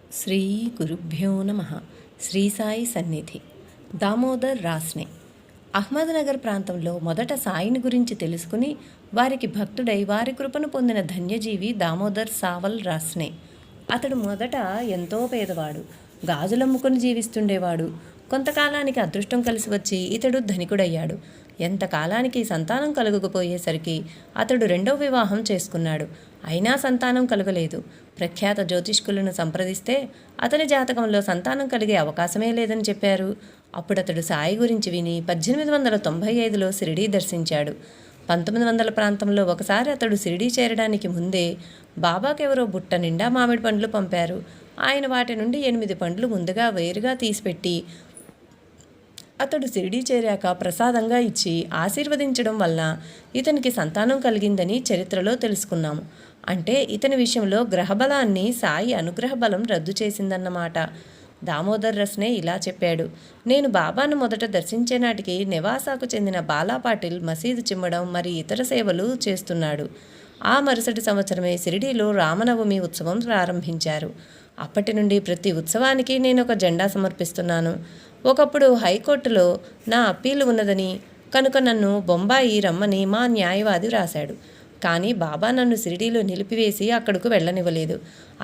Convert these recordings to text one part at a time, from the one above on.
శ్రీ గురుభ్యో నమ. శ్రీ సాయి సన్నిధి. దామోదర్ రాస్నే. అహ్మద్నగర్ ప్రాంతంలో మొదట సాయిని గురించి తెలుసుకుని వారికి భక్తుడై వారి కృపను పొందిన ధన్యజీవి దామోదర్ సావల్ రాస్నే. అతడు మొదట ఎంతో పేదవాడు, గాజులమ్ముకొని జీవిస్తుండేవాడు. కొంతకాలానికి అదృష్టం కలిసి వచ్చి ఇతడు ధనికుడయ్యాడు. ఎంతకాలానికి సంతానం కలుగకపోయేసరికి అతడు రెండవ వివాహం చేసుకున్నాడు. అయినా సంతానం కలగలేదు. ప్రఖ్యాత జ్యోతిష్కులను సంప్రదిస్తే అతని జాతకంలో సంతానం కలిగే అవకాశమే లేదని చెప్పారు. అప్పుడతడు సాయి గురించి విని 1895లో షిరిడీ దర్శించాడు. 1900 ప్రాంతంలో ఒకసారి అతడు షిరిడీ చేరడానికి ముందే బాబాకెవరో బుట్ట నిండా మామిడి పండ్లు పంపారు. ఆయన వాటి నుండి 8 పండ్లు ముందుగా వేరుగా తీసిపెట్టి అతడు షిరిడీ చేరాక ప్రసాదంగా ఇచ్చి ఆశీర్వదించడం వల్ల ఇతనికి సంతానం కలిగిందని చరిత్రలో తెలుసుకున్నాము. అంటే ఇతని విషయంలో గ్రహబలాన్ని సాయి అనుగ్రహ బలం రద్దు చేసిందన్నమాట. దామోదర్ రస్నే ఇలా చెప్పాడు. నేను బాబాను మొదట దర్శించే నాటికి నెవాసాకు చెందిన బాలాపాటిల్ మసీదు చిమ్మడం మరి ఇతర సేవలు చేస్తున్నాడు. ఆ మరుసటి సంవత్సరమే షిరిడీలో రామనవమి ఉత్సవం ప్రారంభించారు. అప్పటి నుండి ప్రతి ఉత్సవానికి నేను ఒక జెండా సమర్పిస్తున్నాను. ఒకప్పుడు హైకోర్టులో నా అప్పీలు ఉన్నదని కనుక నన్ను బొంబాయి రమ్మని మా న్యాయవాది వ్రాశాడు. కానీ బాబా నన్ను షిరిడీలో నిలిపివేసి అక్కడకు వెళ్ళనివ్వలేదు.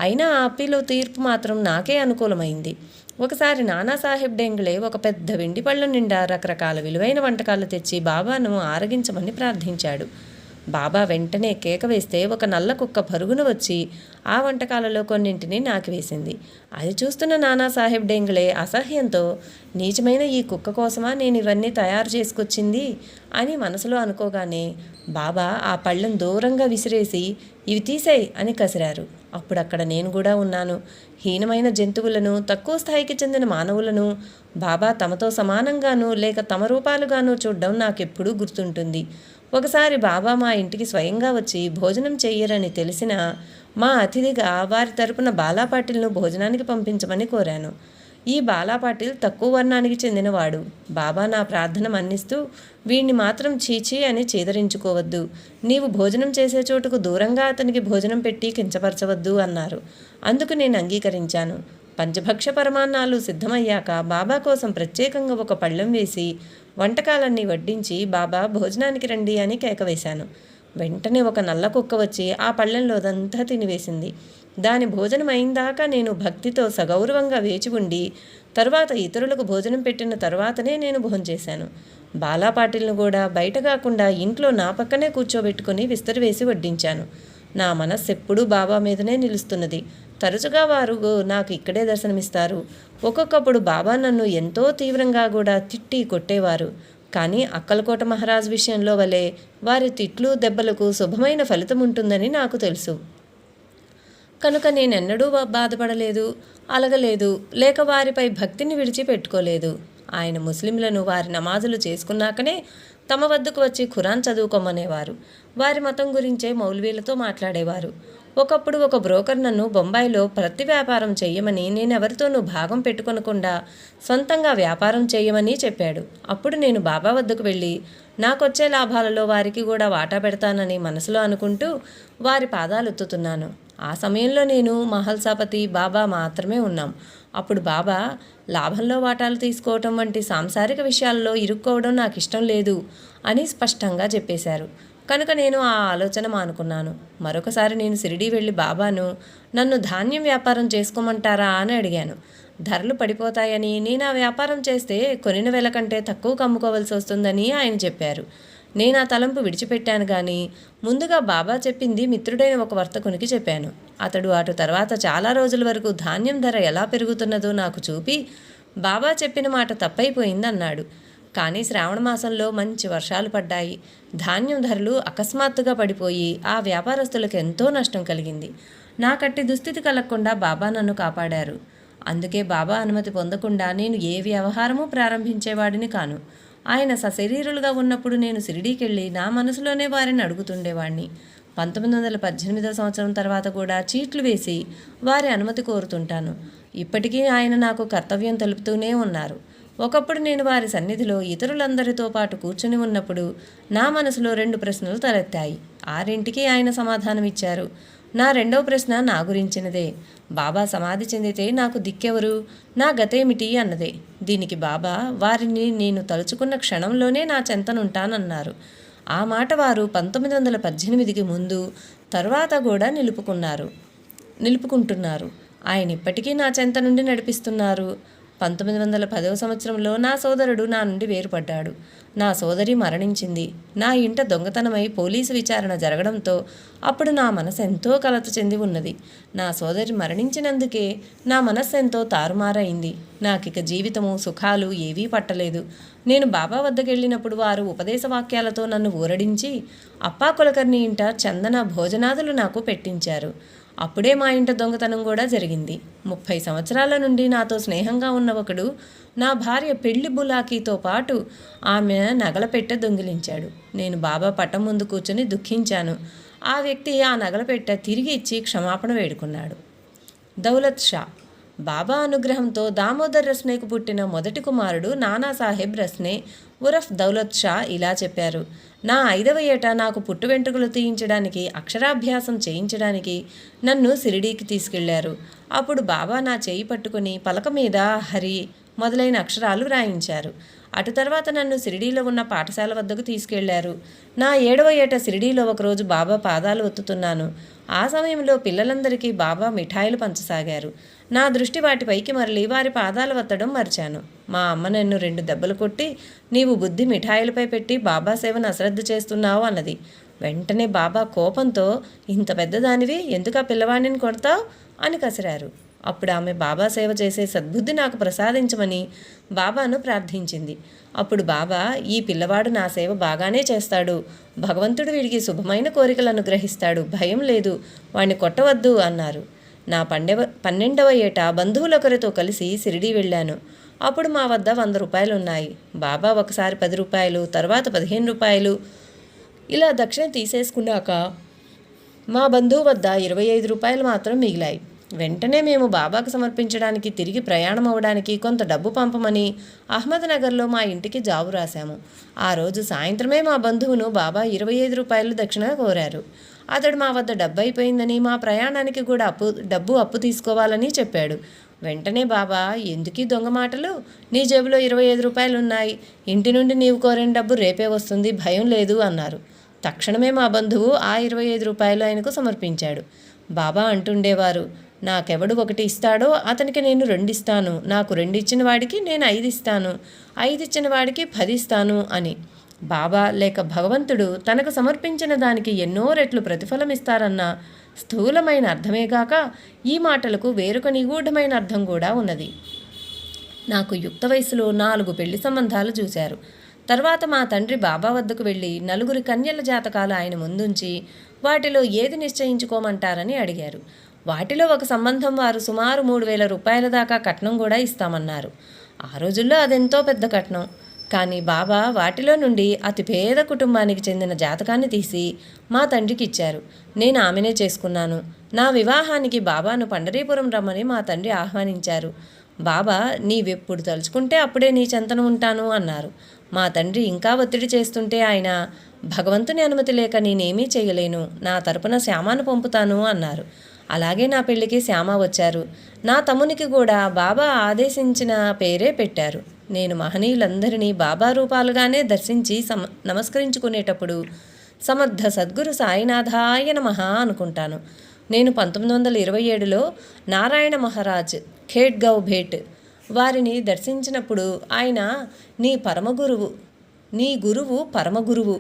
అయినా ఆ అప్పీలు తీర్పు మాత్రం నాకే అనుకూలమైంది. ఒకసారి నానాసాహెబ్ డెంగ్లే ఒక పెద్ద వెండి పళ్ళ నిండా రకరకాల విలువైన వంటకాలు తెచ్చి బాబాను ఆరగించమని ప్రార్థించాడు. బాబా వెంటనే కేక వేస్తే ఒక నల్ల కుక్క పరుగున వచ్చి ఆ వంటకాలలో కొన్నింటిని నాకివేసింది. అది చూస్తున్న నానాసాహెబ్ డెంగ్లే అసహ్యంతో, నీచమైన ఈ కుక్క కోసమా నేను ఇవన్నీ తయారు చేసుకొచ్చింది అని మనసులో అనుకోగానే బాబా ఆ పళ్ళను దూరంగా విసిరేసి ఇవి తీసేయ్ అని కసిరారు. అప్పుడు అక్కడ నేను కూడా ఉన్నాను. హీనమైన జంతువులను, తక్కువ స్థాయికి చెందిన మానవులను బాబా తమతో సమానంగానూ లేక తమ రూపాలుగానూ చూడడం నాకెప్పుడూ గుర్తుంటుంది. ఒకసారి బాబా మా ఇంటికి స్వయంగా వచ్చి భోజనం చెయ్యరని తెలిసిన మా అతిథిగా వారి తరపున బాలాపాటిల్ను భోజనానికి పంపించమని కోరాను. ఈ బాలాపాటిల్ తక్కువ వర్ణానికి చెందినవాడు. బాబా నా ప్రార్థన మన్నిస్తూ, వీణ్ణి మాత్రం చీచీ అని చీదరించుకోవద్దు, నీవు భోజనం చేసే చోటుకు దూరంగా అతనికి భోజనం పెట్టి కించపరచవద్దు అన్నారు. అందుకు నేను అంగీకరించాను. పంచభక్ష పరమాన్నాలు సిద్ధమయ్యాక బాబా కోసం ప్రత్యేకంగా ఒక పళ్ళెం వేసి వంటకాలన్నీ వడ్డించి బాబా భోజనానికి రండి అని కేకవేశాను. వెంటనే ఒక నల్ల కుక్క వచ్చి ఆ పళ్ళెంలోదంతా తినివేసింది. దాని భోజనం అయిందాకా నేను భక్తితో సగౌరవంగా వేచి ఉండి తరువాత ఇతరులకు భోజనం పెట్టిన తరువాతనే నేను భోంచేశాను. బాలాపాటిల్ను కూడా బయట కాకుండా ఇంట్లో నా పక్కనే కూర్చోబెట్టుకుని విస్తరివేసి వడ్డించాను. నా మనస్సు ఎప్పుడూ బాబా మీదనే నిలుస్తున్నది. తరచుగా వారు నాకు ఇక్కడే దర్శనమిస్తారు. ఒక్కొక్కప్పుడు బాబా నన్ను ఎంతో తీవ్రంగా కూడా తిట్టి కొట్టేవారు. కానీ అక్కలకోట మహారాజు విషయంలో వలె వారి తిట్లు దెబ్బలకు శుభమైన ఫలితం ఉంటుందని నాకు తెలుసు. కనుక నేనెన్నడూ బాధపడలేదు, అలగలేదు, లేక వారిపై భక్తిని విడిచిపెట్టుకోలేదు. ఆయన ముస్లింలను వారి నమాజులు చేసుకున్నాకనే తమ వద్దకు వచ్చి ఖురాన్ చదువుకోమనేవారు. వారి మతం గురించే మౌల్వీలతో మాట్లాడేవారు. ఒకప్పుడు ఒక బ్రోకర్ నన్ను బొంబాయిలో ప్రతి వ్యాపారం చెయ్యమని, నేనెవరితోనూ భాగం పెట్టుకొనకుండా సొంతంగా వ్యాపారం చేయమని చెప్పాడు. అప్పుడు నేను బాబా వద్దకు వెళ్ళి నాకొచ్చే లాభాలలో వారికి కూడా వాటా పెడతానని మనసులో అనుకుంటూ వారి పాదాలెత్తుతున్నాను. ఆ సమయంలో నేను, మహల్సాపతి, బాబా మాత్రమే ఉన్నాం. అప్పుడు బాబా, లాభంలో వాటాలు తీసుకోవటం వంటి సాంసారిక విషయాల్లో ఇరుక్కోవడం నాకు ఇష్టం లేదు అని స్పష్టంగా చెప్పేశారు. కనుక నేను ఆ ఆలోచన మానుకున్నాను. మరొకసారి నేను షిరిడీ వెళ్ళి బాబాను నన్ను ధాన్యం వ్యాపారం చేసుకోమంటారా అని అడిగాను. ధరలు పడిపోతాయని, నేను ఆ వ్యాపారం చేస్తే కొనిన వెల కంటే తక్కువ అమ్ముకోవాల్సి వస్తుందని ఆయన చెప్పారు. నేను ఆ తలంపు విడిచిపెట్టాను. కానీ ముందుగా బాబా చెప్పింది మిత్రుడైన ఒక వర్తకునికి చెప్పాను. అతడు అటు తర్వాత చాలా రోజుల వరకు ధాన్యం ధర ఎలా పెరుగుతున్నదో నాకు చూపి బాబా చెప్పిన మాట తప్పైపోయిందన్నాడు. కానీ శ్రావణ మాసంలో మంచి వర్షాలు పడ్డాయి. ధాన్యం ధరలు అకస్మాత్తుగా పడిపోయి ఆ వ్యాపారస్తులకు ఎంతో నష్టం కలిగింది. నాకట్టి దుస్థితి కలగకుండా బాబా నన్ను కాపాడారు. అందుకే బాబా అనుమతి పొందకుండా నేను ఏ వ్యవహారమూ ప్రారంభించేవాడిని కాను. ఆయన సశరీరులుగా ఉన్నప్పుడు నేను షిరిడీకెళ్ళి నా మనసులోనే వారిని అడుగుతుండేవాడిని. 1918 సంవత్సరం తర్వాత కూడా చీట్లు వేసి వారి అనుమతి కోరుతుంటాను. ఇప్పటికీ ఆయన నాకు కర్తవ్యం తెలుపుతూనే ఉన్నారు. ఒకప్పుడు నేను వారి సన్నిధిలో ఇతరులందరితో పాటు కూర్చుని ఉన్నప్పుడు నా మనసులో 2 ప్రశ్నలు తలెత్తాయి. ఆ రెంటికి ఆయన సమాధానం ఇచ్చారు. నా రెండవ ప్రశ్న నా గురించినదే. బాబా సమాధి చెందితే నాకు దిక్కెవరు, నా గతేమిటి అన్నదే. దీనికి బాబా వారిని నేను తలుచుకున్న క్షణంలోనే నా చెంతనుంటానన్నారు. ఆ మాట వారు 1918కి ముందు తర్వాత కూడా నిలుపుకుంటున్నారు. ఆయన ఇప్పటికీ నా చెంత నుండి నడిపిస్తున్నారు. 1910వ సంవత్సరంలో నా సోదరుడు నా నుండి వేరుపడ్డాడు. నా సోదరి మరణించింది. నా ఇంట దొంగతనమై పోలీసు విచారణ జరగడంతో అప్పుడు నా మనసు ఎంతో కలత చెంది ఉన్నది. నా సోదరి మరణించినందుకే నా మనస్సు ఎంతో తారుమారైంది. నాకిక జీవితము సుఖాలు ఏవీ పట్టలేదు. నేను బాబా వద్దకు వెళ్ళినప్పుడు వారు ఉపదేశ వాక్యాలతో నన్ను ఊరడించి అప్పా కులకర్ణి ఇంట చందన భోజనాదులు నాకు పెట్టించారు. అప్పుడే మా ఇంట దొంగతనం కూడా జరిగింది. 30 సంవత్సరాల నుండి నాతో స్నేహంగా ఉన్న ఒకడు నా భార్య పెళ్లి బులాకీతో పాటు ఆమె నగల పెట్టె దొంగిలించాడు. నేను బాబా పట్టం ముందు కూర్చొని దుఃఖించాను. ఆ వ్యక్తి ఆ నగల పెట్టె తిరిగి ఇచ్చి క్షమాపణ వేడుకున్నాడు. దౌలత్ షా. బాబా అనుగ్రహంతో దామోదర్ రస్నేకు పుట్టిన మొదటి కుమారుడు నానాసాహెబ్ రస్నే ఉరఫ్ దౌలత్ షా ఇలా చెప్పారు. నా 5వ ఏట నాకు పుట్టు వెంట్రుకలు తీయించడానికి, అక్షరాభ్యాసం చేయించడానికి నన్ను షిరిడీకి తీసుకెళ్లారు. అప్పుడు బాబా నా చేయి పట్టుకుని పలక మీద హరి మొదలైన అక్షరాలు రాయించారు. అటు తర్వాత నన్ను షిరిడీలో ఉన్న పాఠశాల వద్దకు తీసుకెళ్లారు. నా 7వ ఏట షిరిడీలో ఒకరోజు బాబా పాదాలు ఒత్తుతున్నాను. ఆ సమయంలో పిల్లలందరికీ బాబా మిఠాయిలు పంచసాగారు. నా దృష్టి వాటిపైకి మరలి వారి పాదాలు వత్తడం మర్చాను. మా అమ్మ నన్ను 2 దెబ్బలు కొట్టి, నీవు బుద్ధి మిఠాయిలపై పెట్టి బాబా సేవను అశ్రద్ధ చేస్తున్నావు అన్నది. వెంటనే బాబా కోపంతో, ఇంత పెద్దదానివి ఎందుకు ఆ పిల్లవాడిని కొడతావు అని కసిరారు. అప్పుడు ఆమె బాబా సేవ చేసే సద్బుద్ధి నాకు ప్రసాదించమని బాబాను ప్రార్థించింది. అప్పుడు బాబా, ఈ పిల్లవాడు నా సేవ బాగానే చేస్తాడు. భగవంతుడు వీడికి శుభమైన కోరికలు అనుగ్రహిస్తాడు. భయం లేదు, వాణ్ణి కొట్టవద్దు అన్నారు. నా 12వ ఏట బంధువులొకరితో కలిసి షిరిడీ వెళ్ళాను. అప్పుడు మా వద్ద 100 రూపాయలు ఉన్నాయి. బాబా ఒకసారి 10 రూపాయలు, తర్వాత 15 రూపాయలు ఇలా దక్షిణ తీసేసుకున్నాక మా బంధువు వద్ద 25 రూపాయలు మాత్రం మిగిలాయి. వెంటనే మేము బాబాకు సమర్పించడానికి తిరిగి ప్రయాణం అవ్వడానికి కొంత డబ్బు పంపమని అహ్మద్నగర్లో మా ఇంటికి జాబు రాశాము. ఆ రోజు సాయంత్రమే మా బంధువును బాబా 25 రూపాయలు దక్షిణ కోరారు. అతడు మా వద్ద డబ్బు అయిపోయిందని, మా ప్రయాణానికి కూడా డబ్బు అప్పు తీసుకోవాలని చెప్పాడు. వెంటనే బాబా, ఎందుకీ దొంగ మాటలు, నీ జేబులో 25 రూపాయలు ఉన్నాయి. ఇంటి నుండి నీవు కోరిన డబ్బు రేపే వస్తుంది, భయం లేదు అన్నారు. తక్షణమే మా బంధువు ఆ 25 రూపాయలు ఆయనకు సమర్పించాడు. బాబా అంటుండేవారు, నాకెవడు 1 ఇస్తాడో అతనికి నేను 2 ఇస్తాను, నాకు 2 ఇచ్చిన వాడికి నేను 5 ఇస్తాను, 5 ఇచ్చిన వాడికి 10 ఇస్తాను అని. బాబా లేక భగవంతుడు తనకు సమర్పించిన దానికి ఎన్నో రెట్లు ప్రతిఫలం ఇస్తారన్న స్థూలమైన అర్థమేగాక ఈ మాటలకు వేరొక నిగూఢమైన అర్థం కూడా ఉన్నది. నాకు యుక్త వయసులో 4 పెళ్లి సంబంధాలు చూశారు. తర్వాత మా తండ్రి బాబా వద్దకు వెళ్ళి 4 కన్యల జాతకాలు ఆయన ముందుంచి వాటిలో ఏది నిశ్చయించుకోమంటారని అడిగారు. వాటిలో ఒక సంబంధం వారు సుమారు 3,000 రూపాయల దాకా కట్నం కూడా ఇస్తామన్నారు. ఆ రోజుల్లో అదెంతో పెద్ద కట్నం. కానీ బాబా వాటిలో నుండి అతి పేద కుటుంబానికి చెందిన జాతకాన్ని తీసి మా తండ్రికి ఇచ్చారు. నేను ఆమెనే చేసుకున్నాను. నా వివాహానికి బాబాను పండరీపురం రమ్మని మా తండ్రి ఆహ్వానించారు. బాబా, నీవెప్పుడు తలుచుకుంటే అప్పుడే నీ చెంతన ఉంటాను అన్నారు. మా తండ్రి ఇంకా ఒత్తిడి చేస్తుంటే ఆయన, భగవంతుని అనుమతి లేక నేనేమీ చేయలేను, నా తరపున శ్యామాను పంపుతాను అన్నారు. అలాగే నా పెళ్లికి శ్యామ వచ్చారు. నా తమ్మునికి కూడా బాబా ఆదేశించిన పేరే పెట్టారు. నేను మహనీయులందరినీ బాబా రూపాలుగానే దర్శించి నమస్కరించుకునేటప్పుడు సమర్థ సద్గురు సాయినాథాయ నమః అనుకుంటాను. నేను 1927లో నారాయణ మహారాజ్ ఖేడ్గావ్ భేట్ వారిని దర్శించినప్పుడు ఆయన, నీ గురువు పరమగురువు,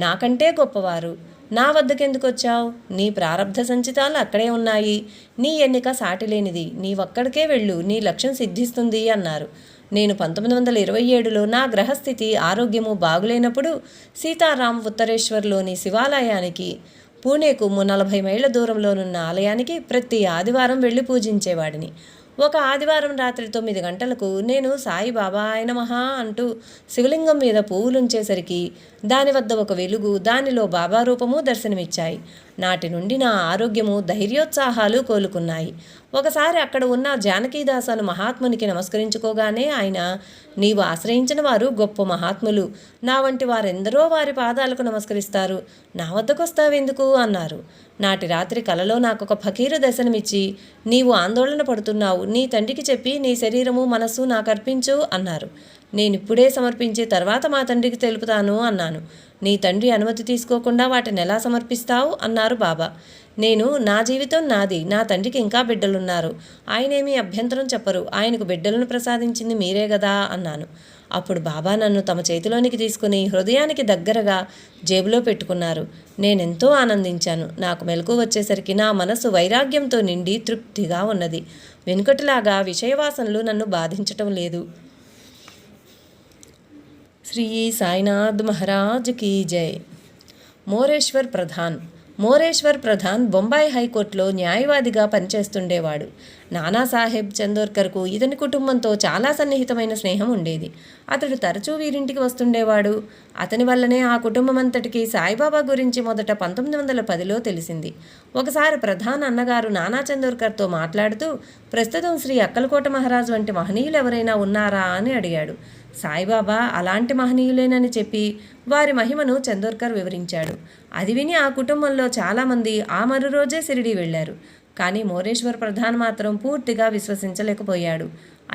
నాకంటే గొప్పవారు, నా వద్దకెందుకు వచ్చావు, నీ ప్రారబ్ధ సంచితాలు అక్కడే ఉన్నాయి, నీ ఎన్నిక సాటిలేనిది, నీవక్కడికే వెళ్ళు, నీ లక్ష్యం సిద్ధిస్తుంది అన్నారు. నేను 1927లో నా గ్రహస్థితి ఆరోగ్యము బాగులేనప్పుడు సీతారాం ఉత్తరేశ్వర్లోని శివాలయానికి, పూణేకు 40 మైళ్ళ దూరంలోనున్న ఆలయానికి ప్రతి ఆదివారం వెళ్ళి పూజించేవాడిని. ఒక ఆదివారం రాత్రి 9 గంటలకు నేను సాయిబాబాయ నమః అంటూ శివలింగం మీద పువ్వులుంచేసరికి దాని వద్ద ఒక వెలుగు, దానిలో బాబా రూపము దర్శనమిచ్చాయి. నాటి నుండి నా ఆరోగ్యము, ధైర్యోత్సాహాలు కోలుకున్నాయి. ఒకసారి అక్కడ ఉన్న జానకీదాస్ అను మహాత్మునికి నమస్కరించుకోగానే ఆయన, నీవు ఆశ్రయించిన వారు గొప్ప మహాత్ములు, నా వంటి వారెందరో వారి పాదాలకు నమస్కరిస్తారు, నా వద్దకు వస్తావెందుకు అన్నారు. నాటి రాత్రి కలలో నాకొక ఫకీరు దర్శనమిచ్చి, నీవు ఆందోళన పడుతున్నావు, నీ తండ్రికి చెప్పి నీ శరీరము మనస్సు నాకు అర్పించు అన్నారు. నేనిప్పుడే సమర్పించి తర్వాత మా తండ్రికి తెలుపుతాను అన్నాను. నీ తండ్రి అనుమతి తీసుకోకుండా వాటిని ఎలా సమర్పిస్తావు అన్నారు బాబా. నేను నా జీవితం నాది, నా తండ్రికి ఇంకా బిడ్డలున్నారు, ఆయనేమీ అభ్యంతరం చెప్పరు, ఆయనకు బిడ్డలను ప్రసాదించింది మీరే గదా అన్నాను. అప్పుడు బాబా నన్ను తమ చేతిలోనికి తీసుకుని హృదయానికి దగ్గరగా జేబులో పెట్టుకున్నారు. నేనెంతో ఆనందించాను. నాకు మెలకు వచ్చేసరికి నా మనసు వైరాగ్యంతో నిండి తృప్తిగా ఉన్నది. వెనుకటిలాగా విషయవాసనలు నన్ను బాధించటం లేదు. శ్రీ సాయినాథ్ మహారాజ్ కీ జై. మోరేశ్వర్ ప్రధాన్ బొంబాయి హైకోర్టులో న్యాయవాదిగా పనిచేస్తుండేవాడు. నానాసాహెబ్ చందోర్కర్కు ఇతని కుటుంబంతో చాలా సన్నిహితమైన స్నేహం ఉండేది. అతడు తరచూ వీరింటికి వస్తుండేవాడు. అతని వల్లనే ఆ కుటుంబం అంతటికీ సాయిబాబా గురించి మొదట 1910లో తెలిసింది. ఒకసారి ప్రధాన్ అన్నగారు నానా చందోర్కర్తో మాట్లాడుతూ, ప్రస్తుతం శ్రీ అక్కలకోట మహారాజ్ వంటి మహనీయులు ఎవరైనా ఉన్నారా అని అడిగాడు. సాయిబాబా అలాంటి మహనీయులేనని చెప్పి వారి మహిమను చందోర్కర్ వివరించాడు. అది విని ఆ కుటుంబంలో చాలామంది ఆ మరు రోజే షిరిడీ వెళ్లారు. కానీ మోరేశ్వర్ ప్రధాన్ మాత్రం పూర్తిగా విశ్వసించలేకపోయాడు.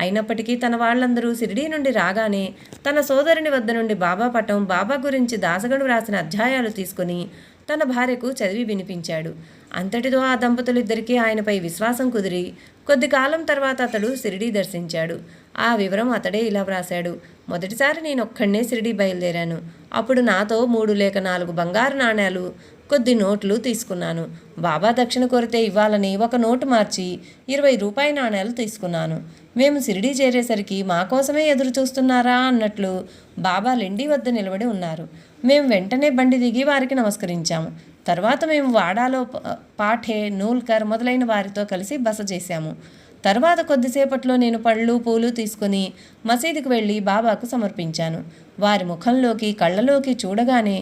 అయినప్పటికీ తన వాళ్ళందరూ షిరిడీ నుండి రాగానే తన సోదరుని వద్ద నుండి బాబా పటం, బాబా గురించి దాసగడు రాసిన అధ్యాయాలు తీసుకుని తన భార్యకు చదివి వినిపించాడు. అంతటితో ఆ దంపతులిద్దరికీ ఆయనపై విశ్వాసం కుదిరి కొద్ది కాలం తర్వాత అతడు షిరిడీ దర్శించాడు. ఆ వివరం అతడే ఇలా వ్రాశాడు. మొదటిసారి నేనొక్కడే షిరిడీ బయలుదేరాను. అప్పుడు నాతో 3 లేక 4 బంగారు నాణేలు, కొద్ది నోట్లు తీసుకున్నాను. బాబా దక్షిణ కోరితే ఇవ్వాలని ఒక నోటు మార్చి 20 రూపాయి నాణేలు తీసుకున్నాను. మేము షిరిడీ చేరేసరికి మా కోసమే ఎదురు చూస్తున్నారా అన్నట్లు బాబా లెండి వద్ద నిలబడి ఉన్నారు. మేము వెంటనే బండి దిగి వారికి నమస్కరించాము. తర్వాత మేము వాడాలో పాఠే, నూల్కర్ మొదలైన వారితో కలిసి బస చేశాము. తర్వాత కొద్దిసేపట్లో నేను పళ్ళు పూలు తీసుకుని మసీదుకు వెళ్ళి బాబాకు సమర్పించాను. వారి ముఖంలోకి కళ్ళలోకి చూడగానే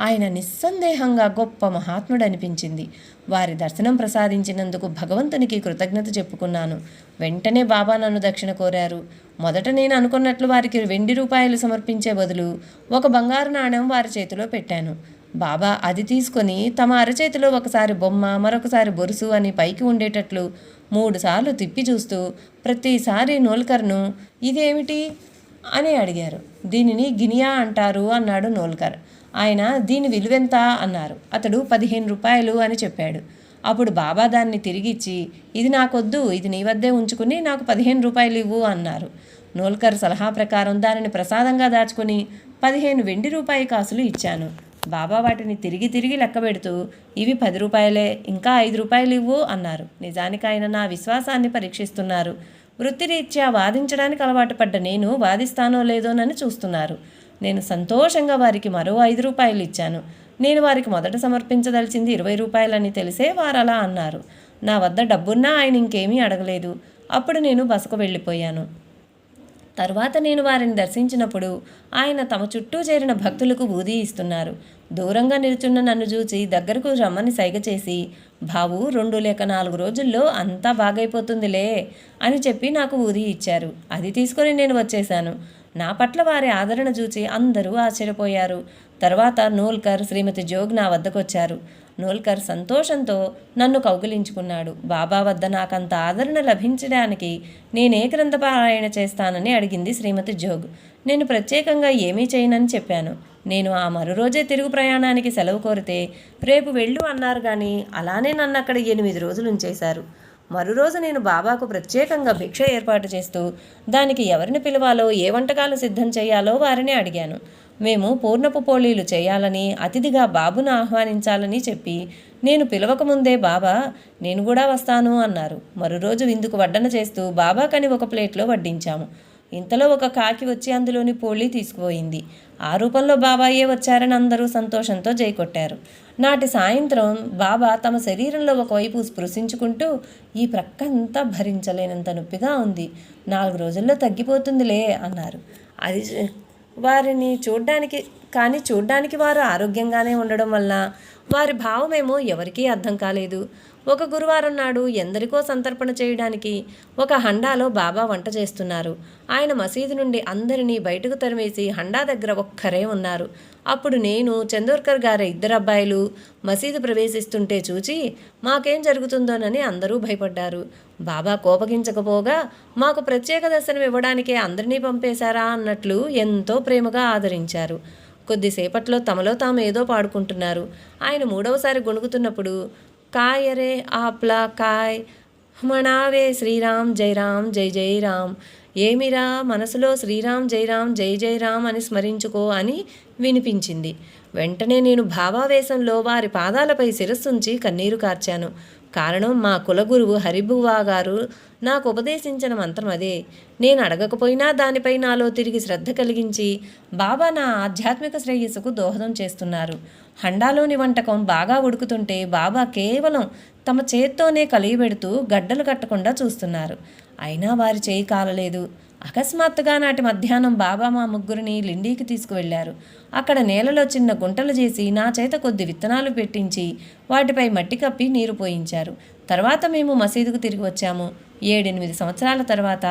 ఆయన నిస్సందేహంగా గొప్ప మహాత్ముడు అనిపించింది. వారి దర్శనం ప్రసాదించినందుకు భగవంతునికి కృతజ్ఞత చెప్పుకున్నాను. వెంటనే బాబా నన్ను దక్షిణ కోరారు. మొదట నేను అనుకున్నట్లు వారికి 20 రూపాయలు సమర్పించే బదులు ఒక బంగారు నాణెం వారి చేతిలో పెట్టాను. బాబా అది తీసుకొని తమ అరచేతిలో ఒకసారి బొమ్మ, మరొకసారి బొరుసు అని పైకి ఉండేటట్లు 3 సార్లు తిప్పి చూస్తూ ప్రతిసారి నోల్కర్ను ఇదేమిటి అని అడిగారు. దీనిని గినియా అంటారు అన్నాడు నోల్కర్. ఆయన దీని విలువెంత అన్నారు. అతడు 15 రూపాయలు అని చెప్పాడు. అప్పుడు బాబా దాన్ని తిరిగిచ్చి, ఇది నాకొద్దు, ఇది నీ వద్దే ఉంచుకుని నాకు 15 రూపాయలు ఇవ్వు అన్నారు. నోల్కర్ సలహా ప్రకారం దానిని ప్రసాదంగా దాచుకుని 15 వెండి రూపాయి కాసులు ఇచ్చాను. బాబా వాటిని తిరిగి లెక్క పెడుతూ, ఇవి 10 రూపాయలే, ఇంకా 5 రూపాయలు ఇవ్వు అన్నారు. నిజానికి ఆయన నా విశ్వాసాన్ని పరీక్షిస్తున్నారు. వృత్తిరీత్యా వాదించడానికి అలవాటు పడ్డ నేను వాదిస్తానో లేదోనని చూస్తున్నారు. నేను సంతోషంగా వారికి మరో 5 రూపాయలు ఇచ్చాను. నేను వారికి మొదట సమర్పించదలిచింది 20 రూపాయలని తెలిసే వారలా అన్నారు. నా వద్ద డబ్బున్నా ఆయన ఇంకేమీ అడగలేదు. అప్పుడు నేను బసకు వెళ్ళిపోయాను. తర్వాత నేను వారిని దర్శించినప్పుడు ఆయన తమ చుట్టూ చేరిన భక్తులకు ఊది ఇస్తున్నారు. దూరంగా నిల్చున్న నన్ను చూచి దగ్గరకు రమ్మని సైగ చేసి, బాబు 2 లేక 4 రోజుల్లో అంతా బాగైపోతుందిలే అని చెప్పి నాకు ఊది ఇచ్చారు. అది తీసుకొని నేను వచ్చేశాను. నా పట్ల వారి ఆదరణ చూచి అందరూ ఆశ్చర్యపోయారు. తర్వాత నోల్కర్, శ్రీమతి జోగ్ నా వద్దకొచ్చారు. నోల్కర్ సంతోషంతో నన్ను కౌగిలించుకున్నాడు. బాబా వద్ద నాకంత ఆదరణ లభించడానికి నేనే గ్రంథపారాయణ చేస్తానని అడిగింది శ్రీమతి జోగ్. నేను ప్రత్యేకంగా ఏమీ చేయనని చెప్పాను. నేను ఆ మరు రోజే తిరుగు ప్రయాణానికి సెలవు కోరితే రేపు వెళ్ళు అన్నారు. కానీ అలానే నన్ను అక్కడ 8 రోజులు ఉంచేశారు. మరు రోజు నేను బాబాకు ప్రత్యేకంగా భిక్ష ఏర్పాటు చేస్తూ దానికి ఎవరిని పిలవాలో, ఏ వంటకాలు సిద్ధం చేయాలో వారిని అడిగాను. మేము పూర్ణపు పోళీలు చేయాలని, అతిథిగా బాబును ఆహ్వానించాలని చెప్పి నేను పిలవకముందే బాబా నేను కూడా వస్తాను అన్నారు. మరో రోజు విందుకు వడ్డన చేస్తూ బాబాకని ఒక ప్లేట్లో వడ్డించాము. ఇంతలో ఒక కాకి వచ్చి అందులోని పోళీ తీసుకుపోయింది. ఆ రూపంలో బాబాయే వచ్చారని అందరూ సంతోషంతో జైకొట్టారు. నాటి సాయంత్రం బాబా తమ శరీరంలో ఒకవైపు స్పృశించుకుంటూ, ఈ ప్రక్కంతా భరించలేనంత నొప్పిగా ఉంది, 4 రోజుల్లో తగ్గిపోతుందిలే అన్నారు. అది వారిని చూడ్డానికి వారు ఆరోగ్యంగానే ఉండడం వల్ల వారి భావమేమో ఎవరికీ అర్థం కాలేదు. ఒక గురువారం నాడు ఎందరికో సంతర్పణ చేయడానికి ఒక హండాలో బాబా వంట చేస్తున్నారు. ఆయన మసీదు నుండి అందరినీ బయటకు తరిమేసి హండా దగ్గర ఒక్కరే ఉన్నారు. అప్పుడు నేను, చందోర్కర్ గారి 2 అబ్బాయిలు మసీదు ప్రవేశిస్తుంటే చూచి మాకేం జరుగుతుందోనని అందరూ భయపడ్డారు. బాబా కోపగించకపోగా మాకు ప్రత్యేక దర్శనం ఇవ్వడానికే అందరినీ పంపేశారా అన్నట్లు ఎంతో ప్రేమగా ఆదరించారు. కొద్దిసేపట్లో తమలో తాము ఏదో పాడుకుంటున్నారు. ఆయన 3వసారి గొణుగుతున్నప్పుడు काय रे आपला काय म्हणावे శ్రీరామ్ జయరామ్ జై జయరామ్, ఏమిరా మనసులో శ్రీరామ్ జయరామ్ జై జయరామ్ అని స్మరించుకో అని వినిపించింది. వెంటనే నేను భావావేశంలో వారి పాదాలపై శిరస్సుంచి కన్నీరు కార్చాను. కారణం మా కులగురువు హరిబువ్వా గారు నాకు ఉపదేశించిన మంత్రం అదే. నేను అడగకపోయినా దానిపై నాలో తిరిగి శ్రద్ధ కలిగించి బాబా నా ఆధ్యాత్మిక శ్రేయస్సుకు దోహదం చేస్తున్నారు. హండాలోని వంటకం బాగా ఉడుకుతుంటే బాబా కేవలం తమ చేత్తోనే కలియబెడుతూ గడ్డలు కట్టకుండా చూస్తున్నారు. అయినా వారి చేయి కాలలేదు. అకస్మాత్తుగా నాటి మధ్యాహ్నం బాబా మా ముగ్గురిని లిండీకి తీసుకువెళ్లారు. అక్కడ నేలలో చిన్న గుంటలు చేసి నా చేత కొద్ది విత్తనాలు పెట్టించి వాటిపై మట్టి కప్పి నీరు పోయించారు. తర్వాత మేము మసీదుకు తిరిగి వచ్చాము. 7-8 సంవత్సరాల తర్వాత,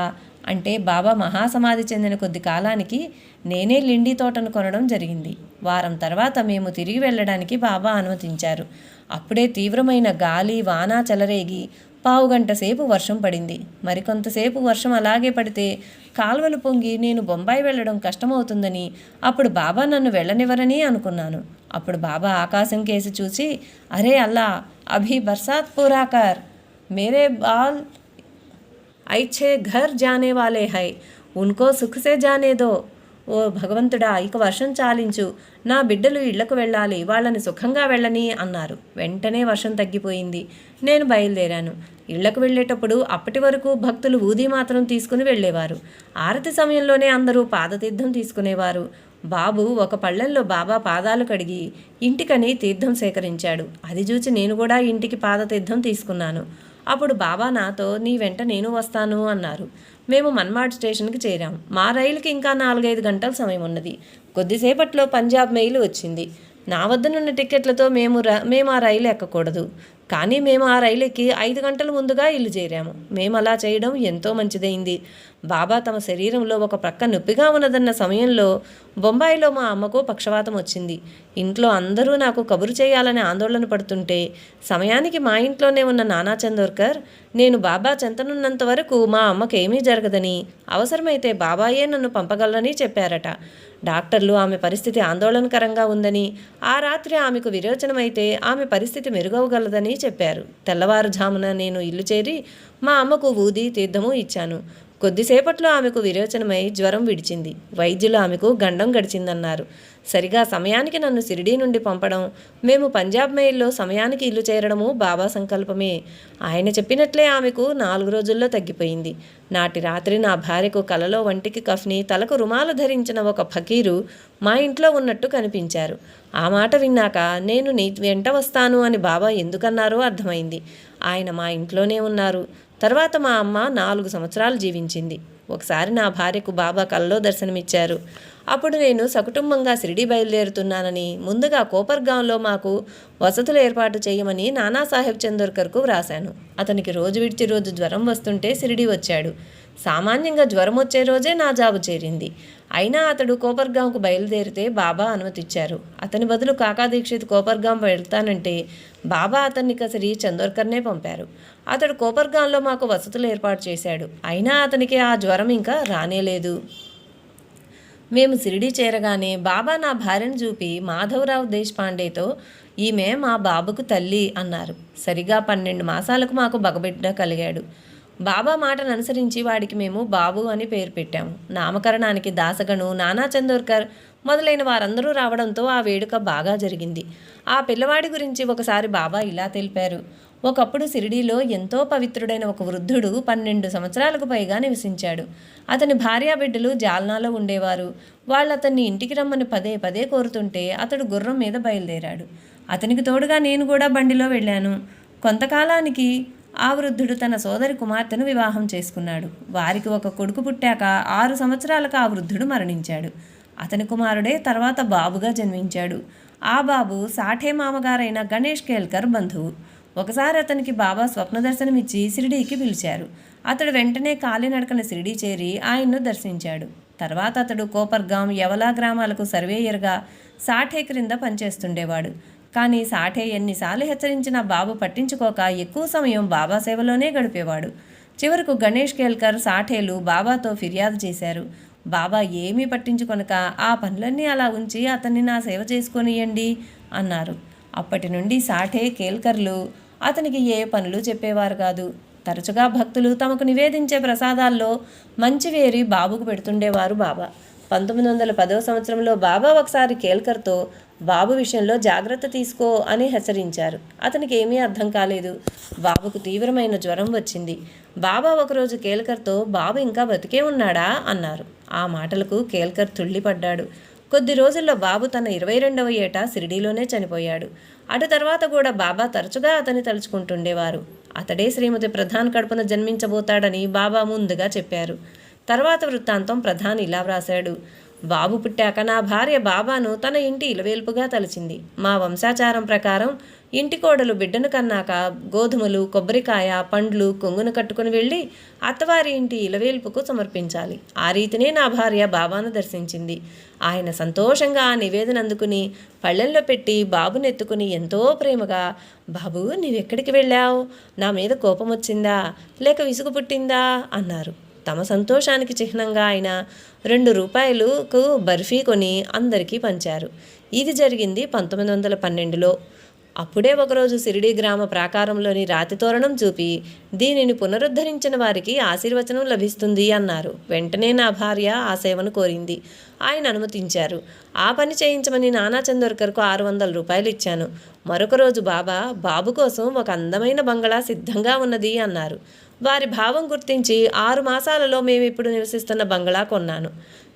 అంటే బాబా మహాసమాధి చెందిన కొద్ది కాలానికి నేనే లిండి తోటను కొనడం జరిగింది. వారం తర్వాత మేము తిరిగి వెళ్ళడానికి బాబా అనుమతించారు. అప్పుడే తీవ్రమైన గాలి వాన చెలరేగి పావుగంట సేపు వర్షం పడింది. మరికొంతసేపు వర్షం అలాగే పడితే కాల్వలు పొంగి నేను బొంబాయి వెళ్ళడం కష్టమవుతుందని, అప్పుడు బాబా నన్ను వెళ్ళనివ్వరని అనుకున్నాను. అప్పుడు బాబా ఆకాశం కేసి చూసి, అరే అల్లా, అభి బర్సాత్ పూరా కర్, మేరే బాల్ ఐచ్చే ఘర్ జానే వాలే హై, ఉన్కో సుఖసే జానే దో. ఓ భగవంతుడా, ఇక వర్షం చాలించు, నా బిడ్డలు ఇళ్లకు వెళ్ళాలి, వాళ్ళని సుఖంగా వెళ్ళని అన్నారు. వెంటనే వర్షం తగ్గిపోయింది. నేను బయలుదేరాను. ఇళ్లకు వెళ్ళేటప్పుడు అప్పటి వరకు భక్తులు ఊదీ మాత్రం తీసుకుని వెళ్ళేవారు. ఆరతి సమయంలోనే అందరూ పాదతీర్థం తీసుకునేవారు. బాబు ఒక పళ్ళెంలో బాబా పాదాలు కడిగి ఇంటికని తీర్థం సేకరించాడు. అది చూచి నేను కూడా ఇంటికి పాదతీర్థం తీసుకున్నాను. అప్పుడు బాబా నాతో, నీ వెంట నేను వస్తాను అన్నారు. మేము మన్మాడ్ స్టేషన్కి చేరాం. మా రైలుకి ఇంకా 4-5 గంటల సమయం ఉన్నది. కొద్దిసేపట్లో పంజాబ్ మెయిల్ వచ్చింది. నా వద్దనున్న టిక్కెట్లతో మేము ఆ రైలు ఎక్కకూడదు. కానీ మేము ఆ రైలు ఎక్కి 5 గంటల ముందుగా ఇల్లు చేరాము. మేము అలా చేయడం ఎంతో మంచిదైంది. బాబా తమ శరీరంలో ఒక ప్రక్క నొప్పిగా ఉన్నదన్న సమయంలో బొంబాయిలో మా అమ్మకు పక్షవాతం వచ్చింది. ఇంట్లో అందరూ నాకు కబురు చేయాలని ఆందోళన పడుతుంటే సమయానికి మా ఇంట్లోనే ఉన్న నానా చందోర్కర్, నేను బాబా చెంతనున్నంత వరకు మా అమ్మకేమీ జరగదని, అవసరమైతే బాబాయే నన్ను పంపగలరని చెప్పారట. డాక్టర్లు ఆమె పరిస్థితి ఆందోళనకరంగా ఉందని, ఆ రాత్రి ఆమెకు విరోచనమైతే ఆమె పరిస్థితి మెరుగవగలదని చెప్పారు. తెల్లవారుజామున నేను ఇల్లు చేరి మా అమ్మకు ఊది తీర్థము ఇచ్చాను. కొద్దిసేపట్లో ఆమెకు విరోచనమై జ్వరం విడిచింది. వైద్యులు ఆమెకు గండం గడిచిందన్నారు. సరిగా సమయానికి నన్ను షిరిడీ నుండి పంపడం, మేము పంజాబ్ మెయిల్లో సమయానికి ఇల్లు చేరడము బాబా సంకల్పమే. ఆయన చెప్పినట్లే ఆమెకు 4 రోజుల్లో తగ్గిపోయింది. నాటి రాత్రి నా భార్యకు కలలో వంటికి కఫ్ని, తలకు రుమాలు ధరించిన ఒక ఫకీరు మా ఇంట్లో ఉన్నట్టు కనిపించారు. ఆ మాట విన్నాక నేను నీ వెంట వస్తాను అని బాబా ఎందుకన్నారో అర్థమైంది. ఆయన మా ఇంట్లోనే ఉన్నారు. తర్వాత మా అమ్మ 4 సంవత్సరాలు జీవించింది. ఒకసారి నా భార్యకు బాబా కలలో దర్శనమిచ్చారు. అప్పుడు నేను సకుటుంబంగా షిరిడీ బయలుదేరుతున్నానని ముందుగా కోపర్గాంలో మాకు వసతులు ఏర్పాటు చేయమని నానాసాహెబ్ చందోర్కర్కు వ్రాశాను. అతనికి రోజు విడిచి రోజు జ్వరం వస్తుంటే షిరిడీ వచ్చాడు. సామాన్యంగా జ్వరం వచ్చే రోజే నా జాబు చేరింది. అయినా అతడు కోపర్గాంకు బయలుదేరితే బాబా అనుమతిచ్చారు. అతని బదులు కాకా దీక్షిత్ కోపర్గాం వెళ్తానంటే బాబా అతన్ని కసిరి చందోర్కర్నే పంపారు. అతడు కోపర్గాంలో మాకు వసతులు ఏర్పాటు చేశాడు. అయినా అతనికి ఆ జ్వరం ఇంకా రానేలేదు. మేము షిరిడీ చేరగానే బాబా నా భార్యను చూపి మాధవరావు దేశపాండేతో, ఈమె మా బాబుకు తల్లి అన్నారు. సరిగా 12 మాసాలకు మాకు మగబిడ్డ కలిగాడు. బాబా మాటను అనుసరించి వాడికి మేము బాబు అని పేరు పెట్టాము. నామకరణానికి దాసగను, నానా చందోర్కర్ మొదలైన వారందరూ రావడంతో ఆ వేడుక బాగా జరిగింది. ఆ పిల్లవాడి గురించి ఒకసారి బాబా ఇలా తెలిపారు. ఒకప్పుడు షిరిడీలో ఎంతో పవిత్రుడైన ఒక వృద్ధుడు 12 సంవత్సరాలకు పైగా నివసించాడు. అతని భార్యాబిడ్డలు జాల్నాలో ఉండేవారు. వాళ్ళు అతన్ని ఇంటికి రమ్మని పదే పదే కోరుతుంటే అతడు గుర్రం మీద బయలుదేరాడు. అతనికి తోడుగా నేను కూడా బండిలో వెళ్ళాను. కొంతకాలానికి ఆ వృద్ధుడు తన సోదరి కుమార్తెను వివాహం చేసుకున్నాడు. వారికి ఒక కొడుకు పుట్టాక 6 సంవత్సరాలకు ఆ వృద్ధుడు మరణించాడు. అతని కుమారుడే తర్వాత బాబుగా జన్మించాడు. ఆ బాబు సాఠే మామగారైన గణేష్ కేల్కర్ బంధువు. ఒకసారి అతనికి బాబా స్వప్న దర్శనమిచ్చి షిరిడీకి పిలిచారు. అతడు వెంటనే కాలినడకన షిరిడీ చేరి ఆయన్ను దర్శించాడు. తర్వాత అతడు కోపర్గాం, యవలా గ్రామాలకు సర్వేయర్గా సాఠే క్రింద పనిచేస్తుండేవాడు. కానీ సాఠే ఎన్నిసార్లు హెచ్చరించినా బాబు పట్టించుకోక ఎక్కువ సమయం బాబా సేవలోనే గడిపేవాడు. చివరకు గణేష్ కేల్కర్, సాఠేలు బాబాతో ఫిర్యాదు చేశారు. బాబా ఏమీ పట్టించుకొనక ఆ పనులన్నీ అలా ఉంచి అతన్ని నా సేవ చేసుకొనియండి అన్నారు. అప్పటి నుండి సాఠే, కేల్కర్లు అతనికి ఏ పనులు చెప్పేవారు కాదు. తరచుగా భక్తులు తమకు నివేదించే ప్రసాదాల్లో మంచివేరి బాబుకు పెడుతుండేవారు బాబా. 1910వ సంవత్సరంలో బాబా ఒకసారి కేల్కర్తో బాబు విషయంలో జాగ్రత్త తీసుకో అని హెచ్చరించారు. అతనికి ఏమీ అర్థం కాలేదు. బాబుకు తీవ్రమైన జ్వరం వచ్చింది. బాబా ఒకరోజు కేల్కర్తో బాబు ఇంకా బతికే ఉన్నాడా అన్నారు. ఆ మాటలకు కేల్కర్ తుళ్ళిపడ్డాడు. కొద్ది రోజుల్లో బాబు తన 22వ ఏట షిరిడీలోనే చనిపోయాడు. అటు తర్వాత కూడా బాబా తరచుగా అతన్ని తలుచుకుంటుండేవారు. అతడే శ్రీమతి ప్రధాన్ కడుపున జన్మించబోతాడని బాబా ముందుగా చెప్పారు. తర్వాత వృత్తాంతం ప్రధాన్ ఇలా వ్రాశాడు. బాబు పుట్టాక నా భార్య బాబాను తన ఇంటి ఇలవేల్పుగా తలచింది. మా వంశాచారం ప్రకారం ఇంటి కోడలు బిడ్డను కన్నాక గోధుమలు, కొబ్బరికాయ, పండ్లు కొంగును కట్టుకుని వెళ్ళి అత్తవారి ఇంటి ఇలవేల్పుకు సమర్పించాలి. ఆ రీతినే నా భార్య బాబాను దర్శించింది. ఆయన సంతోషంగా ఆ నివేదన అందుకుని పళ్ళెంలో పెట్టి బాబునెత్తుకుని ఎంతో ప్రేమగా, బాబు నీవెక్కడికి వెళ్ళావు? నా మీద కోపం వచ్చిందా లేక విసుగు పుట్టిందా అన్నారు. తమ సంతోషానికి చిహ్నంగా ఆయన 2 రూపాయలకు బర్ఫీ కొని అందరికీ పంచారు. ఇది జరిగింది 1912లో. అప్పుడే ఒకరోజు షిరిడీ గ్రామ ప్రాకారంలోని రాతి తోరణం చూపి దీనిని పునరుద్ధరించిన వారికి ఆశీర్వచనం లభిస్తుంది అన్నారు. వెంటనే నా భార్య ఆ సేవను కోరింది. ఆయన అనుమతించారు. ఆ పని చేయించమని నానా చందోర్కర్కు 600 రూపాయలు ఇచ్చాను. మరొక రోజు బాబు కోసం ఒక అందమైన బంగళా సిద్ధంగా ఉన్నది అన్నారు. వారి భావం గుర్తించి 6 మాసాలలో మేమిప్పుడు నివసిస్తున్న బంగళా కొన్నాను.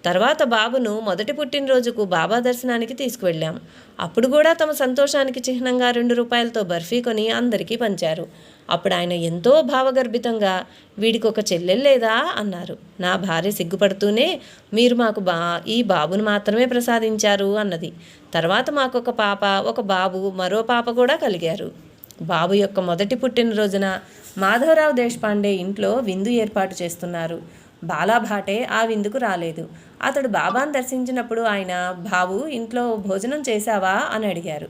తర్వాత బాబును మొదటి పుట్టినరోజుకు బాబా దర్శనానికి తీసుకువెళ్ళాం. అప్పుడు కూడా తమ సంతోషానికి చిహ్నంగా 2 రూపాయలతో బర్ఫీ కొని అందరికీ పంచారు. అప్పుడు ఆయన ఎంతో భావగర్భితంగా వీడికి ఒక చెల్లెల్లేదా అన్నారు. నా భార్య సిగ్గుపడుతూనే మీరు మాకు ఈ బాబును మాత్రమే ప్రసాదించారు అన్నది. తర్వాత మాకు ఒక పాప, ఒక బాబు, మరో పాప కూడా కలిగారు. బాబు యొక్క మొదటి పుట్టినరోజున మాధవరావు దేశపాండే ఇంట్లో విందు ఏర్పాటు చేస్తున్నారు. బాలాభాటే ఆ విందుకు రాలేదు. అతడు బాబాను దర్శించినప్పుడు ఆయన, బాబు ఇంట్లో భోజనం చేశావా అని అడిగారు.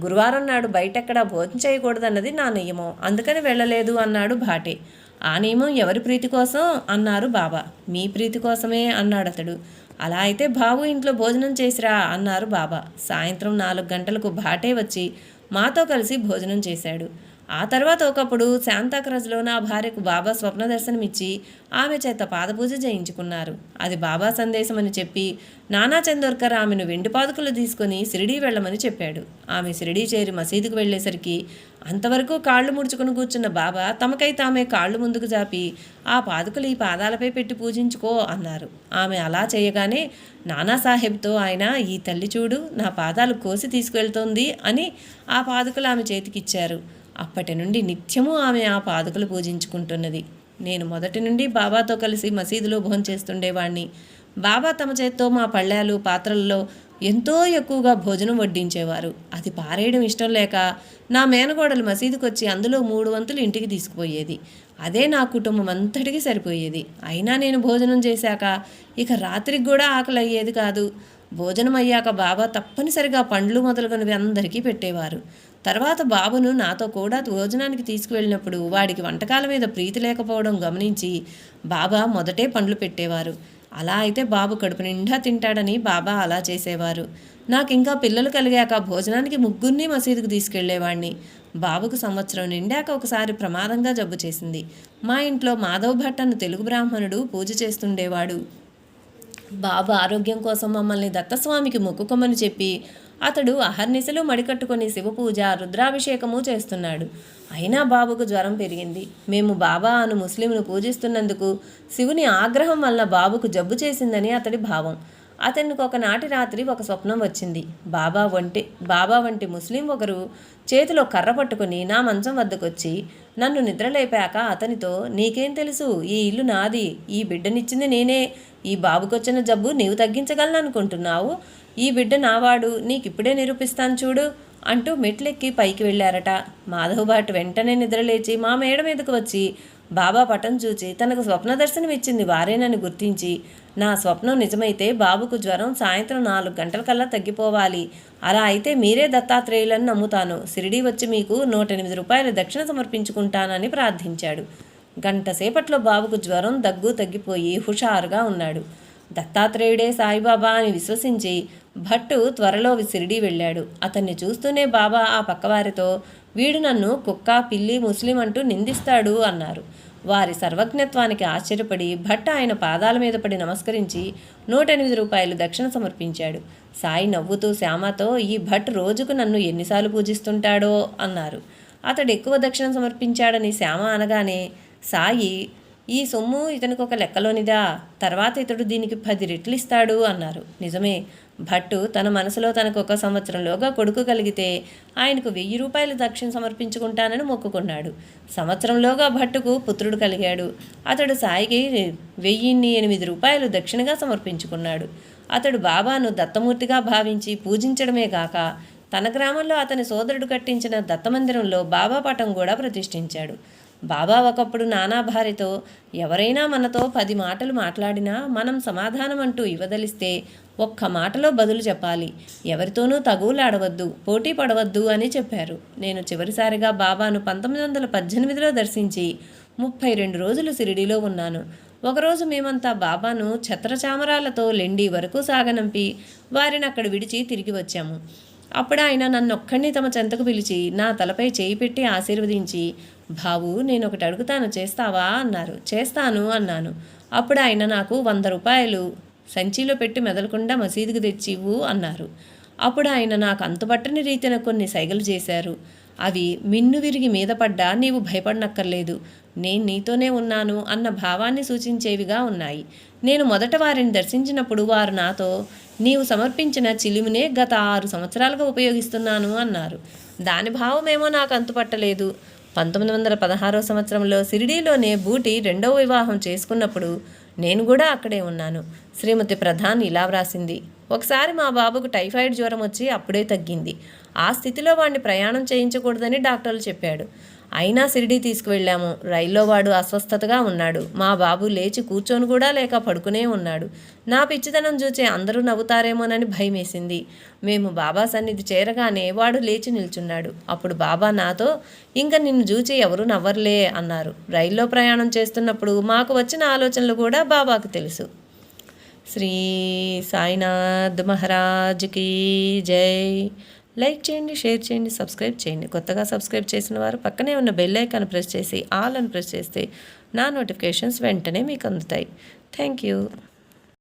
గురువారం నాడు బయటెక్కడా భోజనం చేయకూడదన్నది నా నియమం, అందుకని వెళ్ళలేదు అన్నాడు భాటే. ఆ నియమం ఎవరి ప్రీతి కోసం అన్నారు బాబా. మీ ప్రీతి కోసమే అన్నాడు అతడు. అలా అయితే బాబు ఇంట్లో భోజనం చేసిరా అన్నారు బాబా. సాయంత్రం 4 గంటలకు భాటే వచ్చి మాతో కలిసి భోజనం చేశాడు. ఆ తర్వాత ఒకప్పుడు శాంతాక్రజ్లో నా భార్యకు బాబా స్వప్న దర్శనమిచ్చి ఆమె చేత పాదపూజ చేయించుకున్నారు. అది బాబా సందేశం అని చెప్పి నానా చందోర్కర్ ఆమెను వెండి పాదుకలు తీసుకొని షిరిడీ వెళ్ళమని చెప్పాడు. ఆమె షిరిడీ చేరి మసీదుకు వెళ్ళేసరికి అంతవరకు కాళ్ళు ముడుచుకుని కూర్చున్న బాబా తమకై తామే కాళ్ళు ముందుకు జాపి ఆ పాదుకలు ఈ పాదాలపై పెట్టి పూజించుకో అన్నారు. ఆమె అలా చేయగానే నానాసాహెబ్తో ఆయన, ఈ తల్లి చూడు నా పాదాలు కోసి తీసుకువెళ్తోంది అని ఆ పాదుకలు ఆమె చేతికిచ్చారు. అప్పటి నుండి నిత్యము ఆమె ఆ పాదుకలు పూజించుకుంటున్నది. నేను మొదటి నుండి బాబాతో కలిసి మసీదులో భోంచేస్తుండేవాణ్ణి. బాబా తమ చేత్తో మా పళ్ళాలు, పాత్రల్లో ఎంతో ఎక్కువగా భోజనం వడ్డించేవారు. అది పారేయడం ఇష్టం లేక నా మేనగోడలు మసీదుకు వచ్చి అందులో 3 వంతులు ఇంటికి తీసుకుపోయేది. అదే నా కుటుంబం అంతటికి సరిపోయేది. అయినా నేను భోజనం చేశాక ఇక రాత్రికి కూడా ఆకలి అయ్యేది కాదు. భోజనం అయ్యాక బాబా తప్పనిసరిగా పండ్లు మొదలుగునవి అందరికీ పెట్టేవారు. తర్వాత బాబును నాతో కూడా భోజనానికి తీసుకువెళ్ళినప్పుడు వాడికి వంటకాల మీద ప్రీతి లేకపోవడం గమనించి బాబా మొదటే పండ్లు పెట్టేవారు. అలా అయితే బాబు కడుపు నిండా తింటాడని బాబా అలా చేసేవారు. నాకు ఇంకా పిల్లలు కలిగాక భోజనానికి 3 మసీదుకు తీసుకెళ్లేవాడిని. బాబుకు సంవత్సరం నిండాక ఒకసారి ప్రమాదంగా జబ్బు చేసింది. మా ఇంట్లో మాధవ్ భట్ అన్న తెలుగు బ్రాహ్మణుడు పూజ చేస్తుండేవాడు. బాబు ఆరోగ్యం కోసం మమ్మల్ని దత్తస్వామికి మొక్కుకోమని చెప్పి అతడు అహర్నిశలు మడికట్టుకొని శివపూజ, రుద్రాభిషేకము చేస్తున్నాడు. అయినా బాబుకు జ్వరం పెరిగింది. మేము బాబా అను ముస్లింను పూజిస్తున్నందుకు శివుని ఆగ్రహం వలన బాబుకు జబ్బు చేసిందని అతడి భావం. అతనికి ఒకనాటి రాత్రి ఒక స్వప్నం వచ్చింది. బాబా వంటి ముస్లిం ఒకరు చేతిలో కర్ర పట్టుకుని నా మంచం వద్దకొచ్చి నన్ను నిద్రలేపాక అతనితో, నీకేం తెలుసు, ఈ ఇల్లు నాది, ఈ బిడ్డనిచ్చింది నేనే, ఈ బాబుకొచ్చిన జబ్బు నీవు తగ్గించగలను అనుకుంటున్నావు, ఈ బిడ్డ నావాడు, నీకిప్పుడే నిరూపిస్తాను చూడు అంటూ మెట్లెక్కి పైకి వెళ్ళారట. మాధవ్ భట్ వెంటనే నిద్రలేచి మా మేడ మీదకు వచ్చి బాబా పటం చూచి తనకు స్వప్న దర్శనం ఇచ్చింది వారేనని గుర్తించి, నా స్వప్నం నిజమైతే బాబుకు జ్వరం సాయంత్రం 4 గంటలకల్లా తగ్గిపోవాలి. అలా అయితే మీరే దత్తాత్రేయులని నమ్ముతాను. షిరిడీ వచ్చి మీకు 108 రూపాయల దక్షిణ సమర్పించుకుంటానని ప్రార్థించాడు. గంట సేపట్లో బాబుకు జ్వరం దగ్గు తగ్గిపోయి హుషారుగా ఉన్నాడు. దత్తాత్రేయుడే సాయిబాబా అని విశ్వసించి భట్టు త్వరలో షిరిడీ వెళ్ళాడు. అతన్ని చూస్తూనే బాబా ఆ పక్కవారితో, వీడు నన్ను కుక్క, పిల్లి, ముస్లిం అంటూ నిందిస్తాడు అన్నారు. వారి సర్వజ్ఞత్వానికి ఆశ్చర్యపడి భట్ ఆయన పాదాల మీద పడి నమస్కరించి 108 రూపాయలు దక్షిణ సమర్పించాడు. సాయి నవ్వుతూ శ్యామతో, ఈ భట్ రోజుకు నన్ను ఎన్నిసార్లు పూజిస్తుంటాడో అన్నారు. అతడు ఎక్కువ దక్షిణ సమర్పించాడని శ్యామ అనగానే, సాయి, ఈ సొమ్ము ఇతనికి ఒక లెక్కలోనిదా, తర్వాత ఇతడు దీనికి 10 రెట్లు ఇస్తాడు అన్నారు. నిజమే. భట్టు తన మనసులో తనకు 1 సంవత్సరంలోగా కొడుకు కలిగితే ఆయనకు 1000 రూపాయలు దక్షిణ సమర్పించుకుంటానని మొక్కుకున్నాడు. సంవత్సరంలోగా భట్టుకు పుత్రుడు కలిగాడు. అతడు సాయికి 1008 రూపాయలు దక్షిణగా సమర్పించుకున్నాడు. అతడు బాబాను దత్తమూర్తిగా భావించి పూజించడమే గాక తన గ్రామంలో అతని సోదరుడు కట్టించిన దత్తమందిరంలో బాబా పటం కూడా ప్రతిష్ఠించాడు. బాబా ఒకప్పుడు నానా భార్యతో, ఎవరైనా మనతో 10 మాటలు మాట్లాడినా మనం సమాధానం అంటూ ఇవ్వదలిస్తే 1 మాటలో బదులు చెప్పాలి. ఎవరితోనూ తగువులాడవద్దు, పోటీ పడవద్దు అని చెప్పారు. నేను చివరిసారిగా బాబాను 1918లో దర్శించి 32 రోజులు షిరిడీలో ఉన్నాను. ఒకరోజు మేమంతా బాబాను ఛత్రచామరాలతో లెండి వరకు సాగనంపి వారిని అక్కడ విడిచి తిరిగి వచ్చాము. అప్పుడు ఆయన నన్నొక్కడిని తమ చెంతకు పిలిచి నా తలపై చేయి పెట్టి ఆశీర్వదించి, బాబు, నేను ఒకటి అడుగుతాను, చేస్తావా అన్నారు. చేస్తాను అన్నాను. అప్పుడు ఆయన నాకు 100 రూపాయలు సంచిలో పెట్టి మెదలకుండా మసీదుకు తెచ్చి ఇవ్వు అన్నారు. అప్పుడు ఆయన నాకు అంతుబట్టని రీతిన కొన్ని సైగలు చేశారు. అవి మిన్ను విరిగి మీద పడ్డా నీవు భయపడనక్కర్లేదు, నేను నీతోనే ఉన్నాను అన్న భావాన్ని సూచించేవిగా ఉన్నాయి. నేను మొదట వారిని దర్శించినప్పుడు వారు నాతో, నీవు సమర్పించిన చిలుమునే గత 6 సంవత్సరాలుగా ఉపయోగిస్తున్నాను అన్నారు. దాని భావమేమో నాకు అంతుపట్టలేదు. 1916 సంవత్సరంలో షిరిడీలోనే బూటి 2వ వివాహం చేసుకున్నప్పుడు నేను కూడా అక్కడే ఉన్నాను. శ్రీమతి ప్రధాన్ ఇలా వ్రాసింది, ఒకసారి మా బాబుకు టైఫాయిడ్ జ్వరం వచ్చి అప్పుడే తగ్గింది. ఆ స్థితిలో వాడిని ప్రయాణం చేయించకూడదని డాక్టర్లు చెప్పాడు. అయినా షిరిడీ తీసుకువెళ్ళాము. రైల్లో వాడు అస్వస్థతగా ఉన్నాడు. మా బాబు లేచి కూర్చొని కూడా లేక పడుకునే ఉన్నాడు. నా పిచ్చితనం చూచి అందరూ నవ్వుతారేమోనని భయమేసింది. మేము బాబా సన్నిధి చేరగానే వాడు లేచి నిల్చున్నాడు. అప్పుడు బాబా నాతో, ఇంక నిన్ను చూచి ఎవరూ నవ్వర్లే అన్నారు. రైల్లో ప్రయాణం చేస్తున్నప్పుడు మాకు వచ్చిన ఆలోచనలు కూడా బాబాకు తెలుసు. శ్రీ సాయినాథ్ మహారాజ్కి జై. లైక్ చేయండి, షేర్ చేయండి, సబ్స్క్రైబ్ చేయండి. కొత్తగా సబ్స్క్రైబ్ చేసిన వారు పక్కనే ఉన్న బెల్ ఐకాన్ ప్రెస్ చేసి ఆల్ అని ప్రెస్ చేస్తే నా నోటిఫికేషన్స్ వెంటనే మీకు అందుతాయి. Thank you.